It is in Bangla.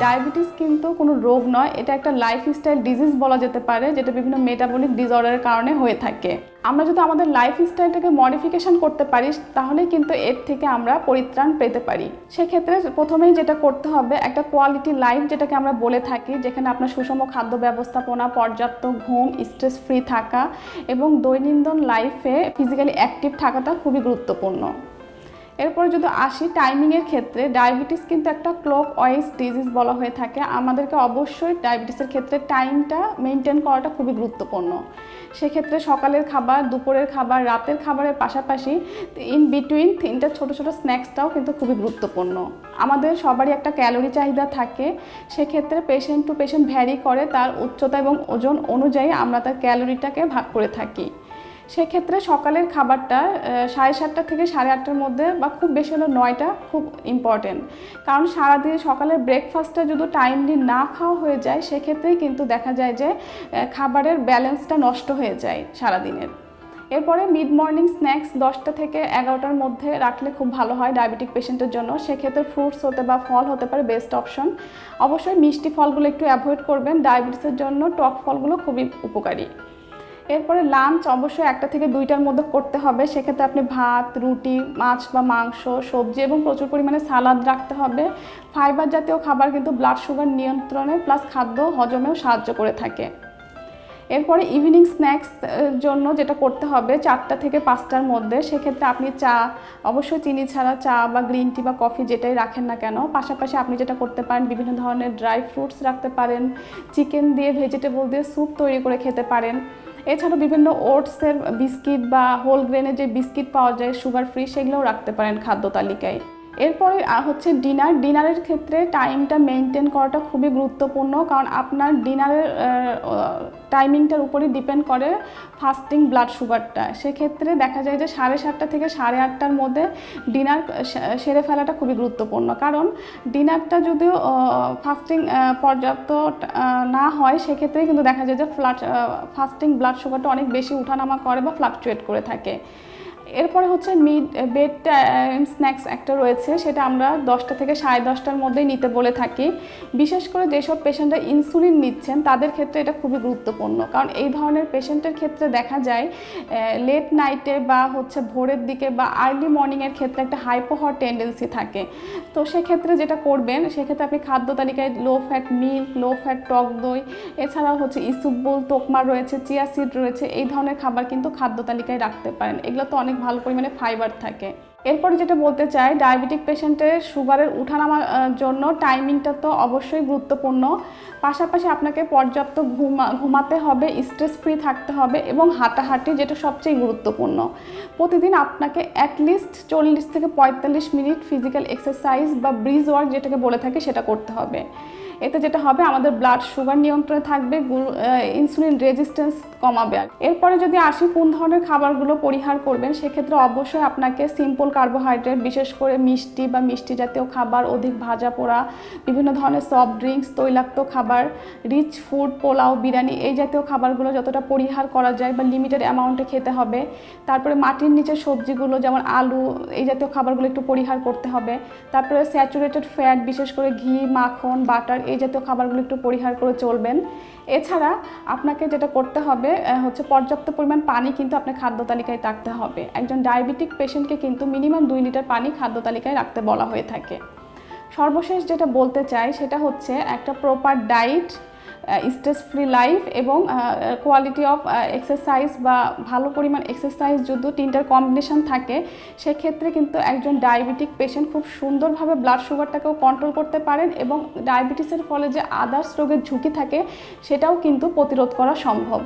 ডায়াবেটিস কিন্তু কোনো রোগ নয়, এটা একটা লাইফস্টাইল ডিজিজ বলা যেতে পারে, যেটা বিভিন্ন মেটাবলিক ডিসঅর্ডারের কারণে হয়ে থাকে। আমরা যদি আমাদের লাইফস্টাইলটাকে মডিফিকেশন করতে পারি তাহলেই কিন্তু এর থেকে আমরা পরিত্রাণ পেতে পারি। সেক্ষেত্রে প্রথমেই যেটা করতে হবে, একটা কোয়ালিটি লাইফ যেটাকে আমরা বলে থাকি, যেখানে আপনার সুষম খাদ্য ব্যবস্থাপনা, পর্যাপ্ত ঘুম, স্ট্রেস ফ্রি থাকা এবং দৈনন্দিন লাইফে ফিজিক্যালি অ্যাক্টিভ থাকাটা খুবই গুরুত্বপূর্ণ। এরপরে যদি আসি টাইমিংয়ের ক্ষেত্রে, ডায়াবেটিস কিন্তু একটা ক্লক ওয়াইজ ডিজিজ বলা হয়ে থাকে। আমাদেরকে অবশ্যই ডায়াবেটিসের ক্ষেত্রে টাইমটা মেনটেন করাটা খুবই গুরুত্বপূর্ণ। সেক্ষেত্রে সকালের খাবার, দুপুরের খাবার, রাতের খাবারের পাশাপাশি ইন বিটুইন 3টা ছোটো ছোটো স্ন্যাক্সটাও কিন্তু খুবই গুরুত্বপূর্ণ। আমাদের সবারই একটা ক্যালোরি চাহিদা থাকে, সেক্ষেত্রে পেশেন্ট টু পেশেন্ট ভ্যারি করে, তার উচ্চতা এবং ওজন অনুযায়ী আমরা তার ক্যালোরিটাকে ভাগ করে থাকি। সেক্ষেত্রে সকালের খাবারটা 7:30 থেকে 8:30টার মধ্যে বা খুব বেশি হলো 9টা খুব ইম্পর্টেন্ট। কারণ সারাদিন সকালের ব্রেকফাস্টটা যদি টাইমলি না খাওয়া হয়ে যায়, সেক্ষেত্রেই কিন্তু দেখা যায় যে খাবারের ব্যালেন্সটা নষ্ট হয়ে যায় সারাদিনের। এরপরে মিড মর্নিং স্ন্যাক্স 10টা থেকে 11টার মধ্যে রাখলে খুব ভালো হয় ডায়াবেটিক পেশেন্টের জন্য। সেক্ষেত্রে ফ্রুটস হতে বা ফল হতে পারে বেস্ট অপশন। অবশ্যই মিষ্টি ফলগুলো একটু অ্যাভয়েড করবেন, ডায়াবেটিসের জন্য টক ফলগুলো খুবই উপকারী। এরপরে লাঞ্চ অবশ্যই 1টা থেকে 2টার মধ্যে করতে হবে। সেক্ষেত্রে আপনি ভাত, রুটি, মাছ বা মাংস, সবজি এবং প্রচুর পরিমাণে সালাদ রাখতে হবে। ফাইবার জাতীয় খাবার কিন্তু ব্লাড সুগার নিয়ন্ত্রণে প্লাস খাদ্য হজমেও সাহায্য করে থাকে। এরপরে ইভিনিং স্ন্যাক্স জন্য যেটা করতে হবে 4টা থেকে 5টার মধ্যে, সেক্ষেত্রে আপনি চা, অবশ্যই চিনি ছাড়া চা বা গ্রিন টি বা কফি যেটাই রাখেন না কেন, পাশাপাশি আপনি যেটা করতে পারেন বিভিন্ন ধরনের ড্রাই ফ্রুটস রাখতে পারেন, চিকেন দিয়ে, ভেজিটেবল দিয়ে স্যুপ তৈরি করে খেতে পারেন। এছাড়াও বিভিন্ন ওটসের বিস্কিট বা হোল গ্রেনের যে বিস্কিট পাওয়া যায় সুগার ফ্রি, সেগুলোও রাখতে পারেন খাদ্য তালিকায়। এরপরে হচ্ছে ডিনারের ক্ষেত্রে টাইমটা মেনটেন করাটা খুবই গুরুত্বপূর্ণ, কারণ আপনার ডিনারের টাইমিংটার উপরই ডিপেন্ড করে ফাস্টিং ব্লাড সুগারটা। সেক্ষেত্রে দেখা যায় যে 7:30 থেকে 8:30টার মধ্যে ডিনার সেরে ফেলাটা খুবই গুরুত্বপূর্ণ। কারণ ডিনারটা যদিও ফাস্টিং পর্যাপ্ত না হয়, সেক্ষেত্রে কিন্তু দেখা যায় যে ফাস্টিং ব্লাড সুগারটা অনেক বেশি উঠানামা করে বা ফ্লাকচুয়েট করে থাকে। এরপরে হচ্ছে বেড টাইম স্ন্যাক্স একটা রয়েছে, সেটা আমরা 10টা থেকে 10:30টার মধ্যেই নিতে বলে থাকি। বিশেষ করে যেসব পেশেন্টরা ইনসুলিন নিচ্ছেন তাদের ক্ষেত্রে এটা খুবই গুরুত্বপূর্ণ, কারণ এই ধরনের পেশেন্টের ক্ষেত্রে দেখা যায় লেট নাইটে বা হচ্ছে ভোরের দিকে বা আর্লি মর্নিংয়ের ক্ষেত্রে একটা হাইপো হওয়ার টেন্ডেন্সি থাকে। তো সেক্ষেত্রে যেটা করবেন, সেক্ষেত্রে আপনি খাদ্য তালিকায় low fat milk, low fat টক দই, এছাড়াও হচ্ছে ইসুবগুল, তোকমা রয়েছে, চিয়া সিড রয়েছে, এই ধরনের খাবার কিন্তু খাদ্য তালিকায় রাখতে পারেন। এগুলো তো অনেক ভালো পরিমাণে ফাইবার থাকে। এরপরে যেটা বলতে চাই, ডায়াবেটিক পেশেন্টের সুগারের উঠানামার জন্য টাইমিংটা তো অবশ্যই গুরুত্বপূর্ণ, পাশাপাশি আপনাকে পর্যাপ্ত ঘুমাতে হবে, স্ট্রেস ফ্রি থাকতে হবে এবং হাঁটাহাঁটি, যেটা সবচেয়ে গুরুত্বপূর্ণ। প্রতিদিন আপনাকে অ্যাটলিস্ট 40 থেকে 45 মিনিট ফিজিক্যাল এক্সারসাইজ বা ব্রিজ ওয়ার্ক যেটাকে বলে থাকি সেটা করতে হবে। এতে যেটা হবে, আমাদের ব্লাড সুগার নিয়ন্ত্রণে থাকবে, ইনসুলিন রেজিস্ট্যান্স কমাবে। এরপরে যদি আসি কোন ধরনের খাবারগুলো পরিহার করবেন, সেক্ষেত্রে অবশ্যই আপনাকে সিম্পল কার্বোহাইড্রেট, বিশেষ করে মিষ্টি বা মিষ্টি জাতীয় খাবার, অধিক ভাজা পোড়া, বিভিন্ন ধরনের সফট ড্রিঙ্কস, তৈলাক্ত খাবার, রিচ ফুড, পোলাও, বিরিয়ানি, এই জাতীয় খাবারগুলো যতটা পরিহার করা যায় বা লিমিটেড অ্যামাউন্টে খেতে হবে। তারপরে মাটির নিচের সবজিগুলো যেমন আলু, এই জাতীয় খাবারগুলো একটু পরিহার করতে হবে। তারপরে স্যাচুরেটেড ফ্যাট, বিশেষ করে ঘি, মাখন, বাটার, এই জাতীয় খাবারগুলো একটু পরিহার করে চলবেন। এছাড়া আপনাকে যেটা করতে হবে হচ্ছে পর্যাপ্ত পরিমাণ পানি কিন্তু আপনার খাদ্য তালিকায় রাখতে হবে। একজন ডায়াবেটিক পেশেন্টকে কিন্তু মিনিমাম 2 লিটার পানি খাদ্য তালিকায় রাখতে বলা হয়ে থাকে। সর্বশেষ যেটা বলতে চাই সেটা হচ্ছে একটা proper diet, stress free life এবং কোয়ালিটি অফ এক্সারসাইজ বা ভালো পরিমাণ এক্সারসাইজ যদি 3টার কম্বিনেশন থাকে, সেক্ষেত্রে কিন্তু একজন ডায়াবেটিক পেশেন্ট খুব সুন্দরভাবে ব্লাড সুগারটাকেও কন্ট্রোল করতে পারেন এবং ডায়াবেটিসের ফলে যে আদার্স রোগের ঝুঁকি থাকে সেটাও কিন্তু প্রতিরোধ করা সম্ভব।